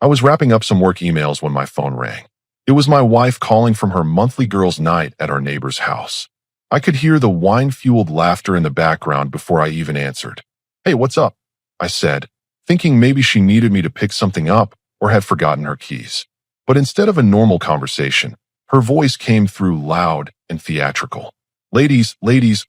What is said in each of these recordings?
I was wrapping up some work emails when my phone rang. It was my wife calling from her monthly girls' night at our neighbor's house. I could hear the wine-fueled laughter in the background before I even answered. "Hey, what's up?" I said, thinking maybe she needed me to pick something up or had forgotten her keys. But instead of a normal conversation, her voice came through loud and theatrical. Ladies,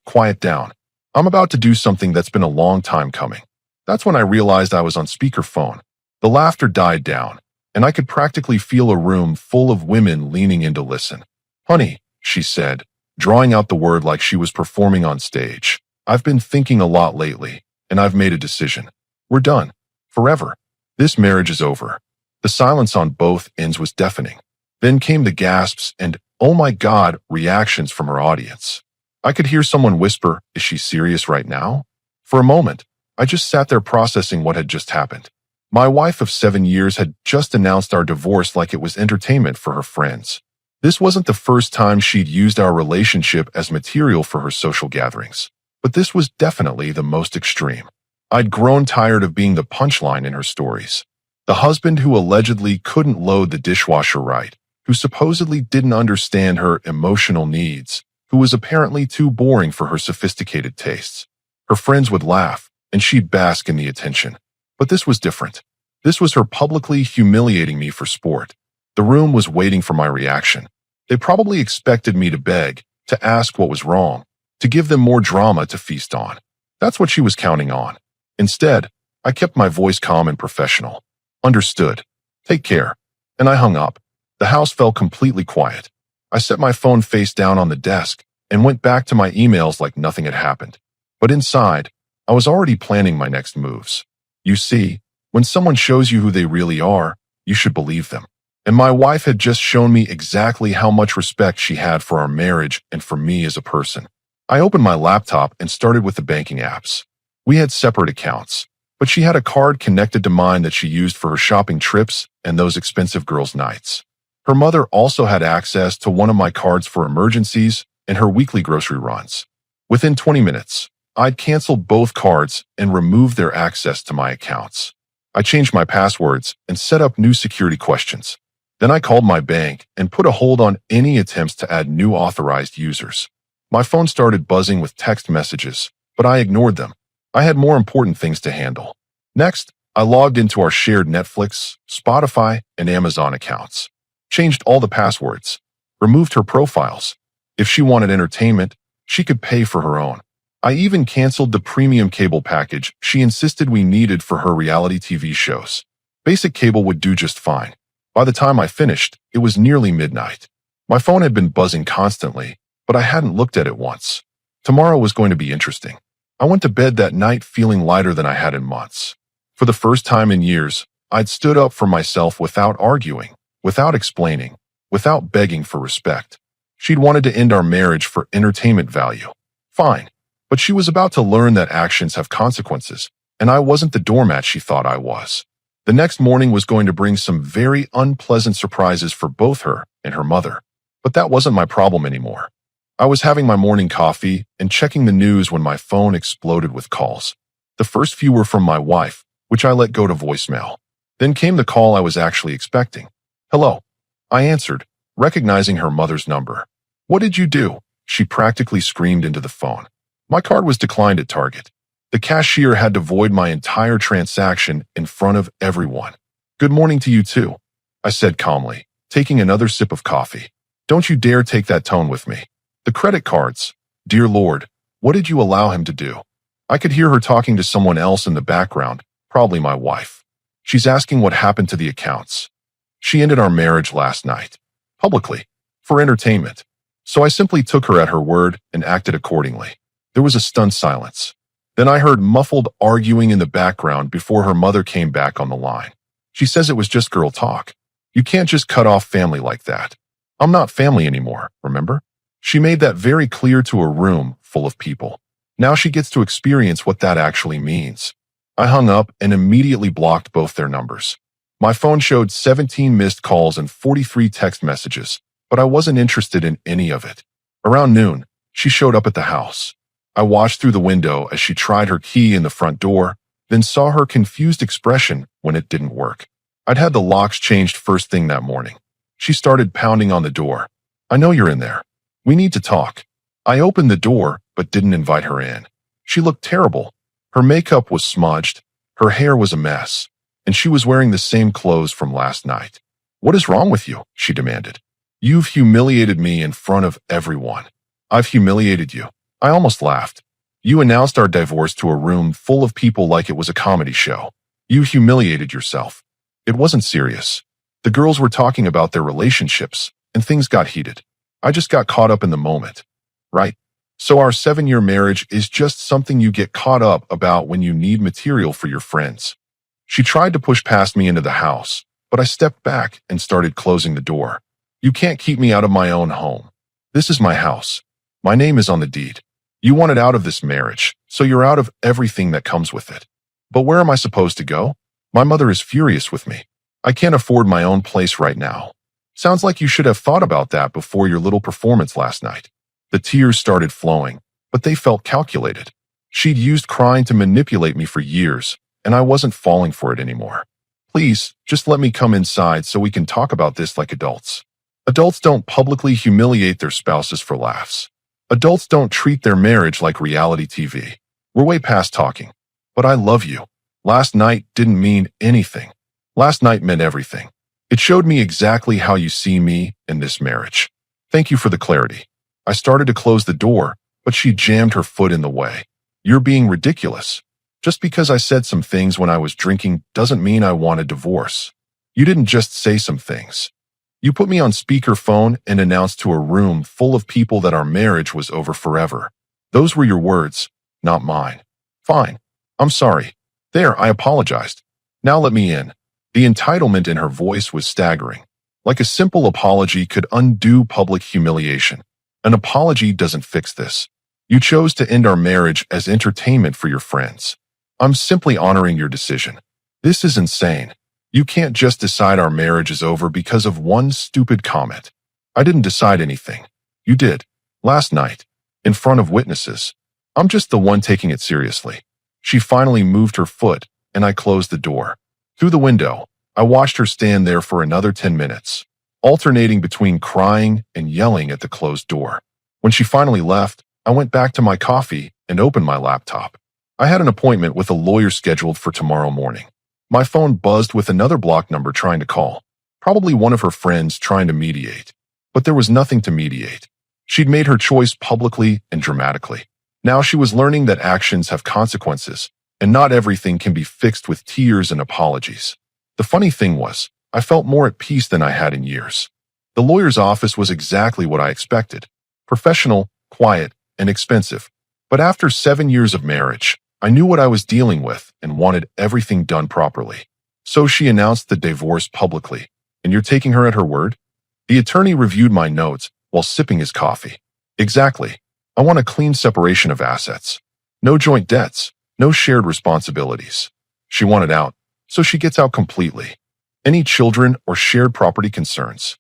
quiet down. I'm about to do something that's been a long time coming." That's when I realized I was on speakerphone. The laughter died down, and I could practically feel a room full of women leaning in to listen. "Honey," she said, drawing out the word like she was performing on stage. "I've been thinking a lot lately, and I've made a decision. We're done. Forever. This marriage is over." The silence on both ends was deafening. Then came the gasps and, "Oh my God," reactions from her audience. I could hear someone whisper, "Is she serious right now?" For a moment, I just sat there processing what had just happened. My wife of 7 years had just announced our divorce like it was entertainment for her friends. This wasn't the first time she'd used our relationship as material for her social gatherings, but this was definitely the most extreme. I'd grown tired of being the punchline in her stories. The husband who allegedly couldn't load the dishwasher right, who supposedly didn't understand her emotional needs, who was apparently too boring for her sophisticated tastes. Her friends would laugh, and she'd bask in the attention. But this was different. This was her publicly humiliating me for sport. The room was waiting for my reaction. They probably expected me to beg, to ask what was wrong, to give them more drama to feast on. That's what she was counting on. Instead, I kept my voice calm and professional. "Understood. Take care." And I hung up. The house fell completely quiet. I set my phone face down on the desk and went back to my emails like nothing had happened. But inside, I was already planning my next moves. You see, when someone shows you who they really are, you should believe them. And my wife had just shown me exactly how much respect she had for our marriage and for me as a person. I opened my laptop and started with the banking apps. We had separate accounts, but she had a card connected to mine that she used for her shopping trips and those expensive girls' nights. Her mother also had access to one of my cards for emergencies and her weekly grocery runs. Within 20 minutes, I'd canceled both cards and removed their access to my accounts. I changed my passwords and set up new security questions. Then I called my bank and put a hold on any attempts to add new authorized users. My phone started buzzing with text messages, but I ignored them. I had more important things to handle. Next, I logged into our shared Netflix, Spotify, and Amazon accounts. Changed all the passwords. Removed her profiles. If she wanted entertainment, she could pay for her own. I even canceled the premium cable package she insisted we needed for her reality TV shows. Basic cable would do just fine. By the time I finished, it was nearly midnight. My phone had been buzzing constantly, but I hadn't looked at it once. Tomorrow was going to be interesting. I went to bed that night feeling lighter than I had in months. For the first time in years, I'd stood up for myself without arguing, without explaining, without begging for respect. She'd wanted to end our marriage for entertainment value. Fine. But she was about to learn that actions have consequences, and I wasn't the doormat she thought I was. The next morning was going to bring some very unpleasant surprises for both her and her mother. But that wasn't my problem anymore. I was having my morning coffee and checking the news when my phone exploded with calls. The first few were from my wife, which I let go to voicemail. Then came the call I was actually expecting. "Hello." I answered, recognizing her mother's number. "What did you do?" She practically screamed into the phone. My card was declined at Target. The cashier had to void my entire transaction in front of everyone. "Good morning to you too," I said calmly, taking another sip of coffee. "Don't you dare take that tone with me. The credit cards. Dear Lord, what did you allow him to do?" I could hear her talking to someone else in the background, probably my wife. "She's asking what happened to the accounts. She ended our marriage last night. Publicly. For entertainment." So I simply took her at her word and acted accordingly. There was a stunned silence. Then I heard muffled arguing in the background before her mother came back on the line. "She says it was just girl talk. You can't just cut off family like that. I'm not family anymore, remember?" She made that very clear to a room full of people. Now she gets to experience what that actually means. I hung up and immediately blocked both their numbers. My phone showed 17 missed calls and 43 text messages, but I wasn't interested in any of it. Around noon, she showed up at the house. I watched through the window as she tried her key in the front door, then saw her confused expression when it didn't work. I'd had the locks changed first thing that morning. She started pounding on the door. I know you're in there. We need to talk. I opened the door, but didn't invite her in. She looked terrible. Her makeup was smudged, her hair was a mess, and she was wearing the same clothes from last night. What is wrong with you? She demanded. You've humiliated me in front of everyone. I've humiliated you. I almost laughed. You announced our divorce to a room full of people like it was a comedy show. You humiliated yourself. It wasn't serious. The girls were talking about their relationships, and things got heated. I just got caught up in the moment. Right? So our 7-year marriage is just something you get caught up about when you need material for your friends. She tried to push past me into the house, but I stepped back and started closing the door. You can't keep me out of my own home. This is my house. My name is on the deed. You wanted out of this marriage, so you're out of everything that comes with it. But where am I supposed to go? My mother is furious with me. I can't afford my own place right now. Sounds like you should have thought about that before your little performance last night. The tears started flowing, but they felt calculated. She'd used crying to manipulate me for years, and I wasn't falling for it anymore. Please, just let me come inside so we can talk about this like adults. Adults don't publicly humiliate their spouses for laughs. Adults don't treat their marriage like reality TV. We're way past talking. But I love you. Last night didn't mean anything. Last night meant everything. It showed me exactly how you see me in this marriage. Thank you for the clarity. I started to close the door, but she jammed her foot in the way. You're being ridiculous. Just because I said some things when I was drinking doesn't mean I want a divorce. You didn't just say some things. You put me on speakerphone and announced to a room full of people that our marriage was over forever. Those were your words, not mine. Fine. I'm sorry. There, I apologized. Now let me in. The entitlement in her voice was staggering. Like a simple apology could undo public humiliation. An apology doesn't fix this. You chose to end our marriage as entertainment for your friends. I'm simply honoring your decision. This is insane. You can't just decide our marriage is over because of one stupid comment. I didn't decide anything. You did. Last night. In front of witnesses. I'm just the one taking it seriously. She finally moved her foot, and I closed the door. Through the window, I watched her stand there for another 10 minutes, alternating between crying and yelling at the closed door. When she finally left, I went back to my coffee and opened my laptop. I had an appointment with a lawyer scheduled for tomorrow morning. My phone buzzed with another block number trying to call, probably one of her friends trying to mediate. But there was nothing to mediate. She'd made her choice publicly and dramatically. Now she was learning that actions have consequences, and not everything can be fixed with tears and apologies. The funny thing was, I felt more at peace than I had in years. The lawyer's office was exactly what I expected. Professional, quiet, and expensive. But after 7 years of marriage, I knew what I was dealing with and wanted everything done properly. So she announced the divorce publicly. And you're taking her at her word? The attorney reviewed my notes while sipping his coffee. Exactly. I want a clean separation of assets. No joint debts, no shared responsibilities. She wanted out, so she gets out completely. Any children or shared property concerns?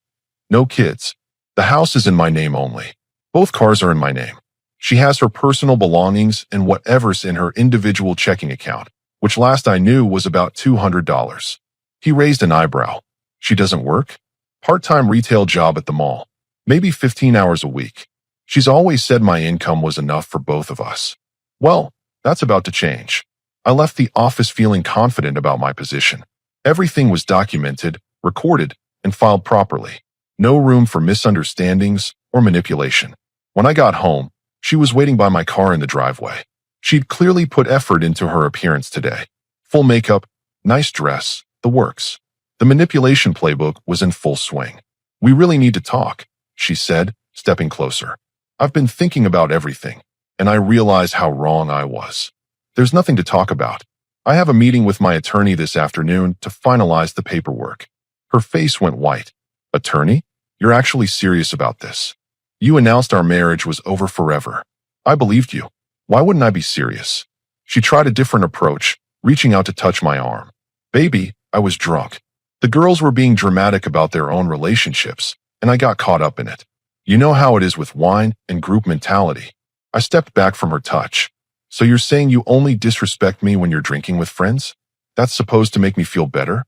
No kids. The house is in my name only. Both cars are in my name. She has her personal belongings and whatever's in her individual checking account, which last I knew was about $200. He raised an eyebrow. She doesn't work? Part-time retail job at the mall. Maybe 15 hours a week. She's always said my income was enough for both of us. Well, that's about to change. I left the office feeling confident about my position. Everything was documented, recorded, and filed properly. No room for misunderstandings or manipulation. When I got home, she was waiting by my car in the driveway. She'd clearly put effort into her appearance today. Full makeup, nice dress, the works. The manipulation playbook was in full swing. We really need to talk, she said, stepping closer. I've been thinking about everything, and I realize how wrong I was. There's nothing to talk about. I have a meeting with my attorney this afternoon to finalize the paperwork. Her face went white. Attorney? You're actually serious about this? You announced our marriage was over forever. I believed you. Why wouldn't I be serious? She tried a different approach, reaching out to touch my arm. Baby, I was drunk. The girls were being dramatic about their own relationships, and I got caught up in it. You know how it is with wine and group mentality. I stepped back from her touch. So you're saying you only disrespect me when you're drinking with friends? That's supposed to make me feel better?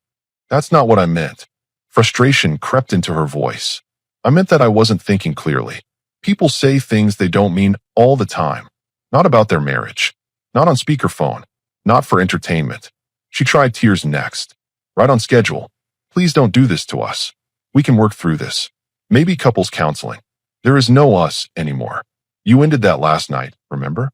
That's not what I meant. Frustration crept into her voice. I meant that I wasn't thinking clearly. People say things they don't mean all the time. Not about their marriage. Not on speakerphone. Not for entertainment. She tried tears next. Right on schedule. Please don't do this to us. We can work through this. Maybe couples counseling. There is no us anymore. You ended that last night, remember?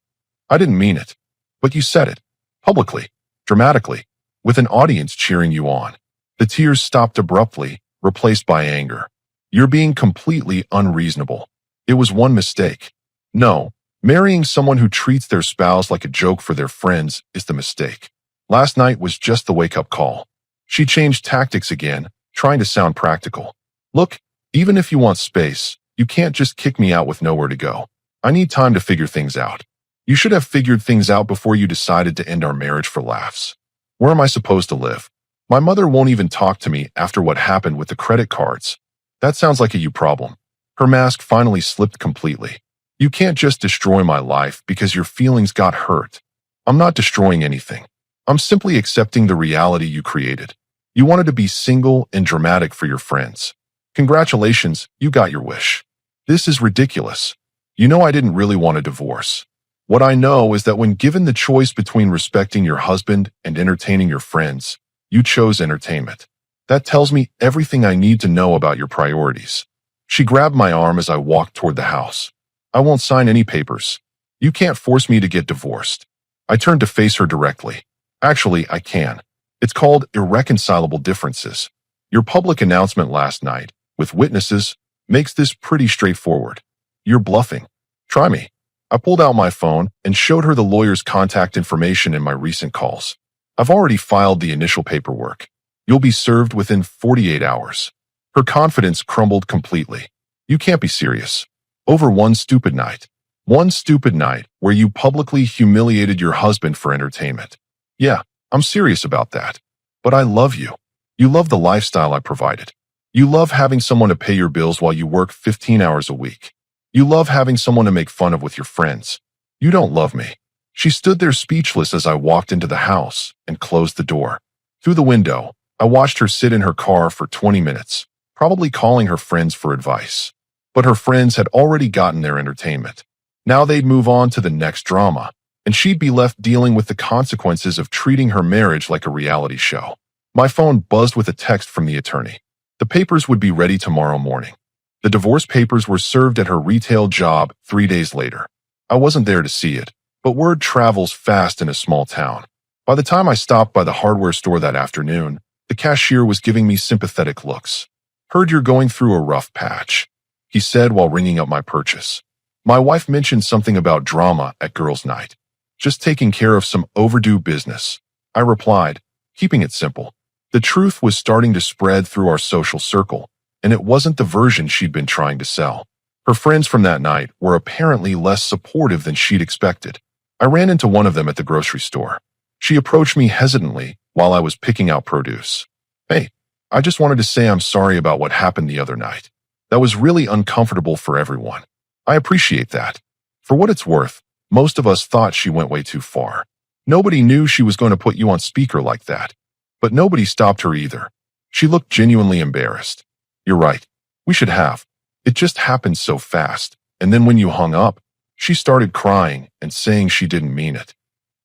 I didn't mean it. But you said it. Publicly. Dramatically. With an audience cheering you on. The tears stopped abruptly, replaced by anger. You're being completely unreasonable. It was one mistake. No, marrying someone who treats their spouse like a joke for their friends is the mistake. Last night was just the wake-up call. She changed tactics again, trying to sound practical. Look, even if you want space, you can't just kick me out with nowhere to go. I need time to figure things out. You should have figured things out before you decided to end our marriage for laughs. Where am I supposed to live? My mother won't even talk to me after what happened with the credit cards. That sounds like a you problem. Her mask finally slipped completely. You can't just destroy my life because your feelings got hurt. I'm not destroying anything. I'm simply accepting the reality you created. You wanted to be single and dramatic for your friends. Congratulations, you got your wish. This is ridiculous. You know I didn't really want a divorce. What I know is that when given the choice between respecting your husband and entertaining your friends, you chose entertainment. That tells me everything I need to know about your priorities. She grabbed my arm as I walked toward the house. I won't sign any papers. You can't force me to get divorced. I turned to face her directly. Actually, I can. It's called irreconcilable differences. Your public announcement last night, with witnesses, makes this pretty straightforward. You're bluffing. Try me. I pulled out my phone and showed her the lawyer's contact information in my recent calls. I've already filed the initial paperwork. You'll be served within 48 hours. Her confidence crumbled completely. You can't be serious. Over one stupid night. One stupid night where you publicly humiliated your husband for entertainment. Yeah, I'm serious about that. But I love you. You love the lifestyle I provided. You love having someone to pay your bills while you work 15 hours a week. You love having someone to make fun of with your friends. You don't love me. She stood there speechless as I walked into the house and closed the door. Through the window, I watched her sit in her car for 20 minutes, probably calling her friends for advice. But her friends had already gotten their entertainment. Now they'd move on to the next drama, and she'd be left dealing with the consequences of treating her marriage like a reality show. My phone buzzed with a text from the attorney. The papers would be ready tomorrow morning. The divorce papers were served at her retail job 3 days later. I wasn't there to see it, but word travels fast in a small town. By the time I stopped by the hardware store that afternoon, the cashier was giving me sympathetic looks. Heard you're going through a rough patch, he said while ringing up my purchase. My wife mentioned something about drama at girls' night. Just taking care of some overdue business. I replied, keeping it simple. The truth was starting to spread through our social circle, and it wasn't the version she'd been trying to sell. Her friends from that night were apparently less supportive than she'd expected. I ran into one of them at the grocery store. She approached me hesitantly while I was picking out produce. Hey, I just wanted to say I'm sorry about what happened the other night. That was really uncomfortable for everyone. I appreciate that. For what it's worth, most of us thought she went way too far. Nobody knew she was going to put you on speaker like that. But nobody stopped her either. She looked genuinely embarrassed. You're right. We should have. It just happened so fast. And then when you hung up, she started crying and saying she didn't mean it.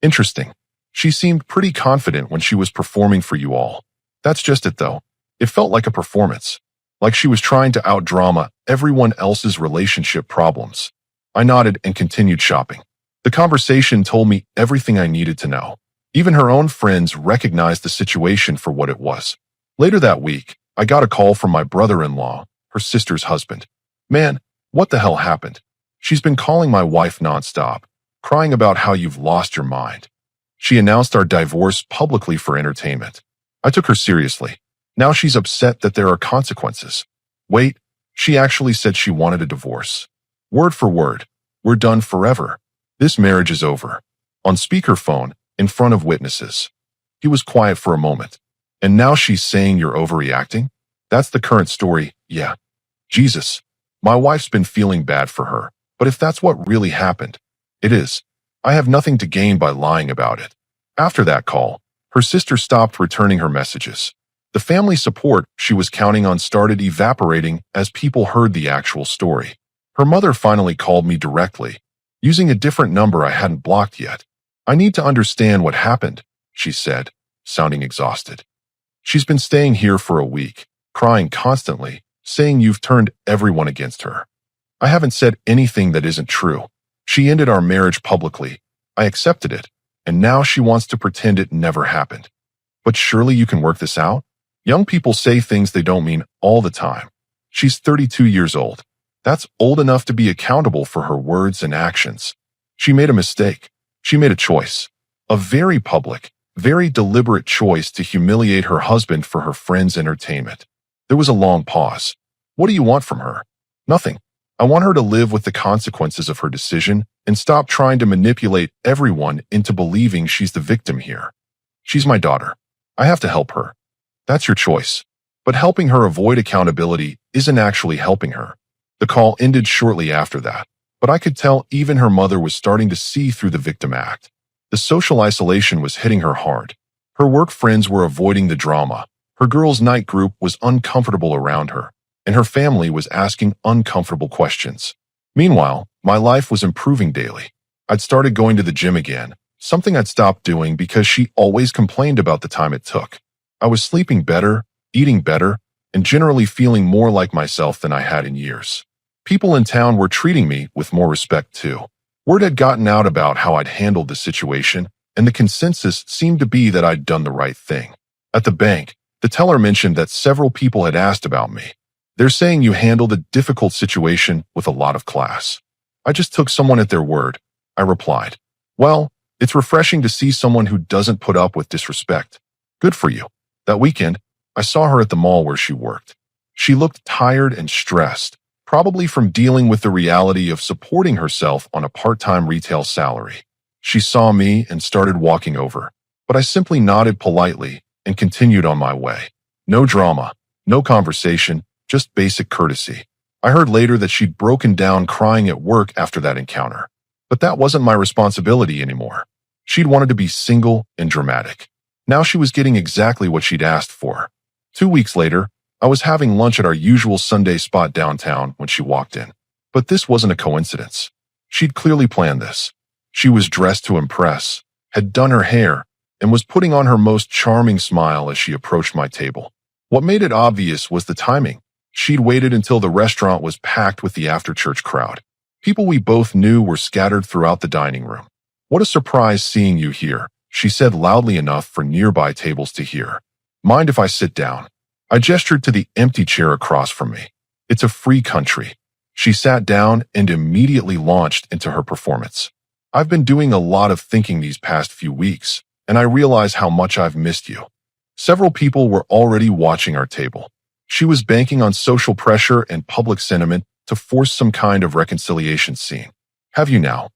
Interesting. She seemed pretty confident when she was performing for you all. That's just it though. It felt like a performance. Like she was trying to out-drama everyone else's relationship problems. I nodded and continued shopping. The conversation told me everything I needed to know. Even her own friends recognized the situation for what it was. Later that week, I got a call from my brother-in-law, her sister's husband. Man, what the hell happened? She's been calling my wife nonstop, crying about how you've lost your mind. She announced our divorce publicly for entertainment. I took her seriously. Now she's upset that there are consequences. Wait, she actually said she wanted a divorce. Word for word, we're done forever. This marriage is over. On speakerphone, in front of witnesses. He was quiet for a moment. And now she's saying you're overreacting? That's the current story, yeah. Jesus, my wife's been feeling bad for her, but if that's what really happened, it is. I have nothing to gain by lying about it. After that call, her sister stopped returning her messages. The family support she was counting on started evaporating as people heard the actual story. Her mother finally called me directly, using a different number I hadn't blocked yet. "I need to understand what happened," she said, sounding exhausted. "She's been staying here for a week, crying constantly, saying you've turned everyone against her. I haven't said anything that isn't true. She ended our marriage publicly. I accepted it, and now she wants to pretend it never happened. But surely you can work this out? Young people say things they don't mean all the time. She's 32 years old. That's old enough to be accountable for her words and actions. She made a mistake. She made a choice. A very public, very deliberate choice to humiliate her husband for her friends' entertainment." There was a long pause. "What do you want from her?" "Nothing. I want her to live with the consequences of her decision and stop trying to manipulate everyone into believing she's the victim here. She's my daughter. I have to help her. That's your choice. But helping her avoid accountability isn't actually helping her." The call ended shortly after that, but I could tell even her mother was starting to see through the victim act. The social isolation was hitting her hard. Her work friends were avoiding the drama. Her girls' night group was uncomfortable around her, and her family was asking uncomfortable questions. Meanwhile, my life was improving daily. I'd started going to the gym again, something I'd stopped doing because she always complained about the time it took. I was sleeping better, eating better, and generally feeling more like myself than I had in years. People in town were treating me with more respect too. Word had gotten out about how I'd handled the situation, and the consensus seemed to be that I'd done the right thing. At the bank, the teller mentioned that several people had asked about me. "They're saying you handled a difficult situation with a lot of class." "I just took someone at their word," I replied. "Well, it's refreshing to see someone who doesn't put up with disrespect. Good for you." That weekend, I saw her at the mall where she worked. She looked tired and stressed, probably from dealing with the reality of supporting herself on a part-time retail salary. She saw me and started walking over, but I simply nodded politely and continued on my way. No drama, no conversation, just basic courtesy. I heard later that she'd broken down crying at work after that encounter. But that wasn't my responsibility anymore. She'd wanted to be single and dramatic. Now she was getting exactly what she'd asked for. 2 weeks later, I was having lunch at our usual Sunday spot downtown when she walked in. But this wasn't a coincidence. She'd clearly planned this. She was dressed to impress, had done her hair, and was putting on her most charming smile as she approached my table. What made it obvious was the timing. She'd waited until the restaurant was packed with the after-church crowd. People we both knew were scattered throughout the dining room. "What a surprise seeing you here," she said loudly enough for nearby tables to hear. "Mind if I sit down?" I gestured to the empty chair across from me. "It's a free country." She sat down and immediately launched into her performance. "I've been doing a lot of thinking these past few weeks, and I realize how much I've missed you." Several people were already watching our table. She was banking on social pressure and public sentiment to force some kind of reconciliation scene. "Have you now?"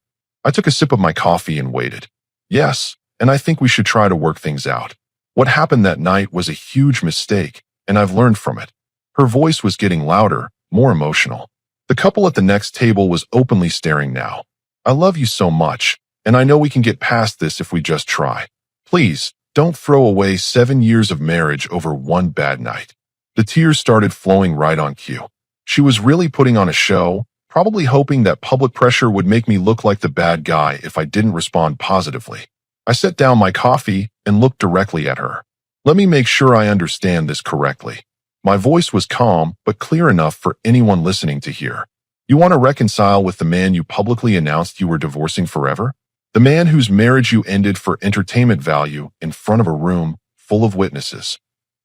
I took a sip of my coffee and waited. "Yes, and I think we should try to work things out. What happened that night was a huge mistake, and I've learned from it." Her voice was getting louder, more emotional. The couple at the next table was openly staring now. "I love you so much, and I know we can get past this if we just try. Please, don't throw away 7 years of marriage over one bad night." The tears started flowing right on cue. She was really putting on a show, probably hoping that public pressure would make me look like the bad guy if I didn't respond positively. I set down my coffee and looked directly at her. "Let me make sure I understand this correctly." My voice was calm but clear enough for anyone listening to hear. "You want to reconcile with the man you publicly announced you were divorcing forever? The man whose marriage you ended for entertainment value in front of a room full of witnesses."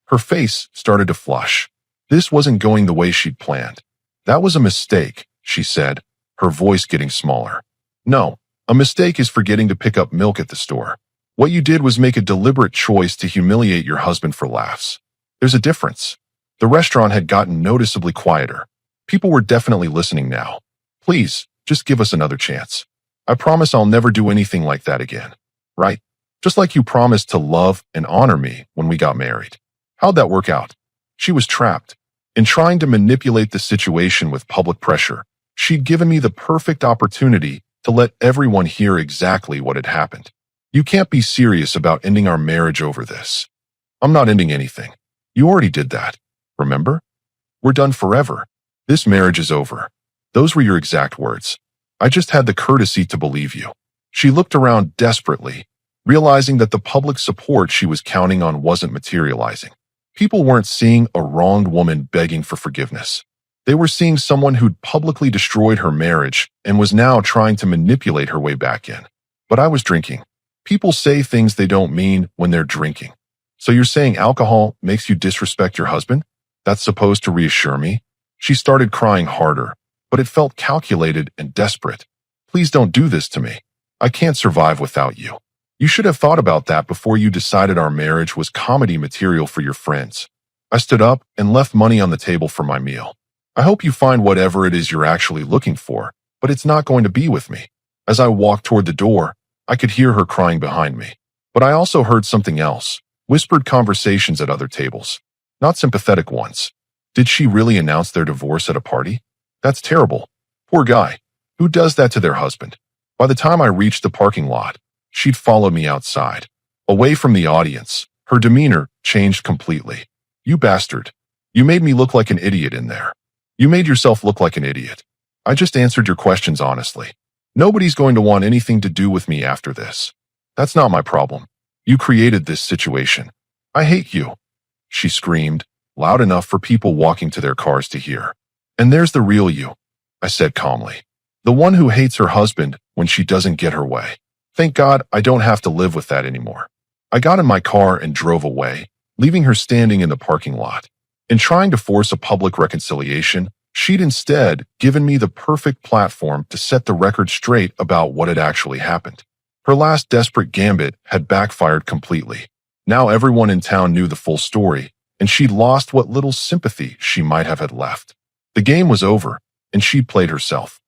Her face started to flush. This wasn't going the way she'd planned. "That was a mistake," she said, her voice getting smaller. "No, a mistake is forgetting to pick up milk at the store. What you did was make a deliberate choice to humiliate your husband for laughs. There's a difference." The restaurant had gotten noticeably quieter. People were definitely listening now. "Please, just give us another chance. I promise I'll never do anything like that again. Right? Just like you promised to love and honor me when we got married." How'd that work out? She was trapped. In trying to manipulate the situation with public pressure, she'd given me the perfect opportunity to let everyone hear exactly what had happened. "You can't be serious about ending our marriage over this." "I'm not ending anything. You already did that. Remember? We're done forever. This marriage is over. Those were your exact words. I just had the courtesy to believe you. She looked around desperately, realizing that the public support she was counting on wasn't materializing. People weren't seeing a wronged woman begging for forgiveness. They were seeing someone who'd publicly destroyed her marriage and was now trying to manipulate her way back in. But I was drinking. People say things they don't mean when they're drinking. So you're saying alcohol makes you disrespect your husband? That's supposed to reassure me? She started crying harder, but it felt calculated and desperate. Please don't do this to me. I can't survive without you. You should have thought about that before you decided our marriage was comedy material for your friends. I stood up and left money on the table for my meal. I hope you find whatever it is you're actually looking for, but it's not going to be with me. As I walked toward the door, I could hear her crying behind me. But I also heard something else, whispered conversations at other tables. Not sympathetic ones. Did she really announce their divorce at a party? That's terrible. Poor guy. Who does that to their husband? By the time I reached the parking lot, she'd followed me outside. Away from the audience, her demeanor changed completely. You bastard. You made me look like an idiot in there. You made yourself look like an idiot. I just answered your questions honestly. Nobody's going to want anything to do with me after this. That's not my problem. You created this situation. I hate you. She screamed, loud enough for people walking to their cars to hear. And there's the real you, I said calmly. The one who hates her husband when she doesn't get her way. Thank God I don't have to live with that anymore. I got in my car and drove away, leaving her standing in the parking lot. In trying to force a public reconciliation, she'd instead given me the perfect platform to set the record straight about what had actually happened. Her last desperate gambit had backfired completely. Now everyone in town knew the full story, and she'd lost what little sympathy she might have had left. The game was over, and she'd played herself.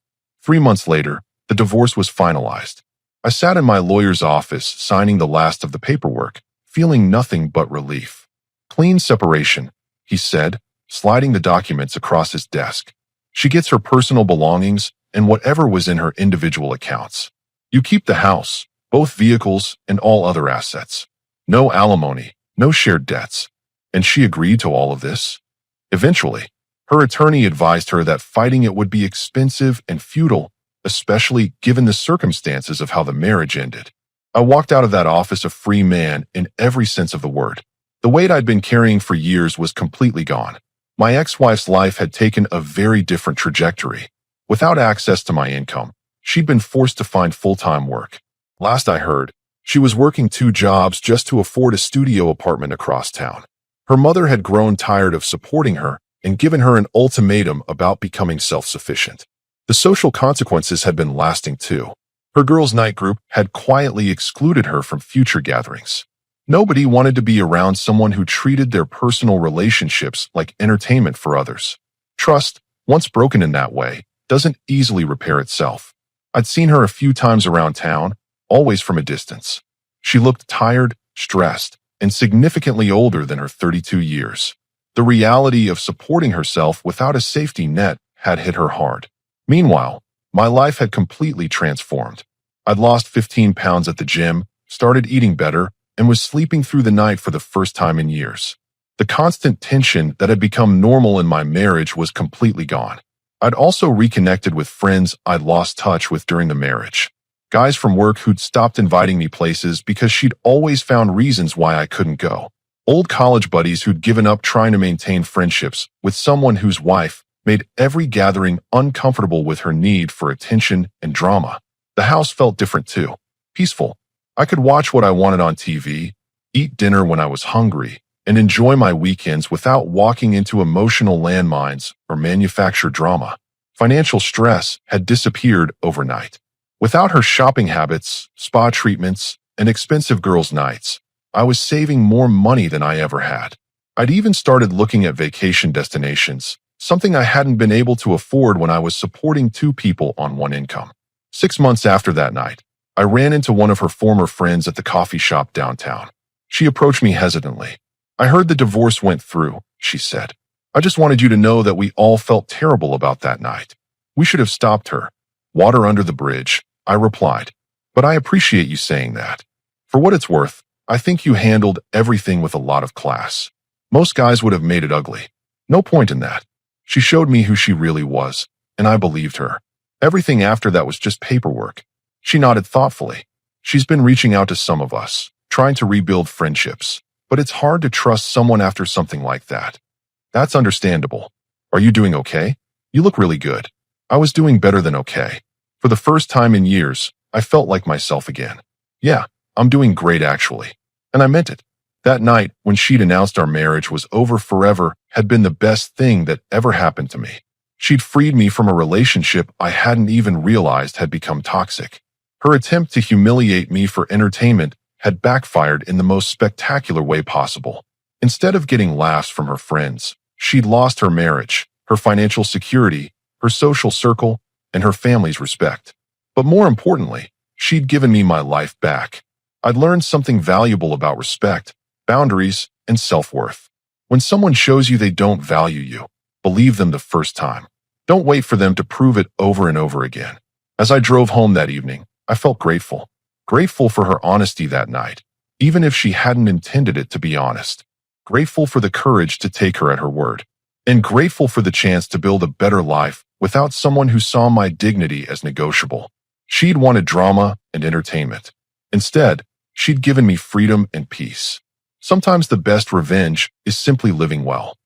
3 months later, the divorce was finalized. I sat in my lawyer's office signing the last of the paperwork, feeling nothing but relief. Clean separation, he said, sliding the documents across his desk. She gets her personal belongings and whatever was in her individual accounts. You keep the house, both vehicles, and all other assets. No alimony, no shared debts. And she agreed to all of this? Eventually, her attorney advised her that fighting it would be expensive and futile, especially given the circumstances of how the marriage ended. I walked out of that office a free man in every sense of the word. The weight I'd been carrying for years was completely gone. My ex-wife's life had taken a very different trajectory. Without access to my income, she'd been forced to find full-time work. Last I heard, she was working 2 jobs just to afford a studio apartment across town. Her mother had grown tired of supporting her and given her an ultimatum about becoming self-sufficient. The social consequences had been lasting too. Her girls' night group had quietly excluded her from future gatherings. Nobody wanted to be around someone who treated their personal relationships like entertainment for others. Trust, once broken in that way, doesn't easily repair itself. I'd seen her a few times around town, always from a distance. She looked tired, stressed, and significantly older than her 32 years. The reality of supporting herself without a safety net had hit her hard. Meanwhile, my life had completely transformed. I'd lost 15 pounds at the gym, started eating better, and was sleeping through the night for the first time in years. The constant tension that had become normal in my marriage was completely gone. I'd also reconnected with friends I'd lost touch with during the marriage. Guys from work who'd stopped inviting me places because she'd always found reasons why I couldn't go. Old college buddies who'd given up trying to maintain friendships with someone whose wife made every gathering uncomfortable with her need for attention and drama. The house felt different too. Peaceful. I could watch what I wanted on TV, eat dinner when I was hungry, and enjoy my weekends without walking into emotional landmines or manufactured drama. Financial stress had disappeared overnight. Without her shopping habits, spa treatments, and expensive girls' nights, I was saving more money than I ever had. I'd even started looking at vacation destinations, something I hadn't been able to afford when I was supporting 2 people on one income. 6 months after that night, I ran into one of her former friends at the coffee shop downtown. She approached me hesitantly. "I heard the divorce went through," she said. "I just wanted you to know that we all felt terrible about that night. We should have stopped her. Water under the bridge," I replied. "But I appreciate you saying that. For what it's worth, I think you handled everything with a lot of class." Most guys would have made it ugly. No point in that. She showed me who she really was, and I believed her. Everything after that was just paperwork. She nodded thoughtfully. She's been reaching out to some of us, trying to rebuild friendships, but it's hard to trust someone after something like that. That's understandable. Are you doing okay? You look really good. I was doing better than okay. For the first time in years, I felt like myself again. Yeah, I'm doing great actually. And I meant it. That night, when she'd announced our marriage was over forever, had been the best thing that ever happened to me. She'd freed me from a relationship I hadn't even realized had become toxic. Her attempt to humiliate me for entertainment had backfired in the most spectacular way possible. Instead of getting laughs from her friends, she'd lost her marriage, her financial security, her social circle, and her family's respect. But more importantly, she'd given me my life back. I'd learned something valuable about respect, boundaries, and self-worth. When someone shows you they don't value you, believe them the first time. Don't wait for them to prove it over and over again. As I drove home that evening, I felt grateful. Grateful for her honesty that night, even if she hadn't intended it to be honest. Grateful for the courage to take her at her word. And grateful for the chance to build a better life without someone who saw my dignity as negotiable. She'd wanted drama and entertainment. Instead, she'd given me freedom and peace. Sometimes the best revenge is simply living well.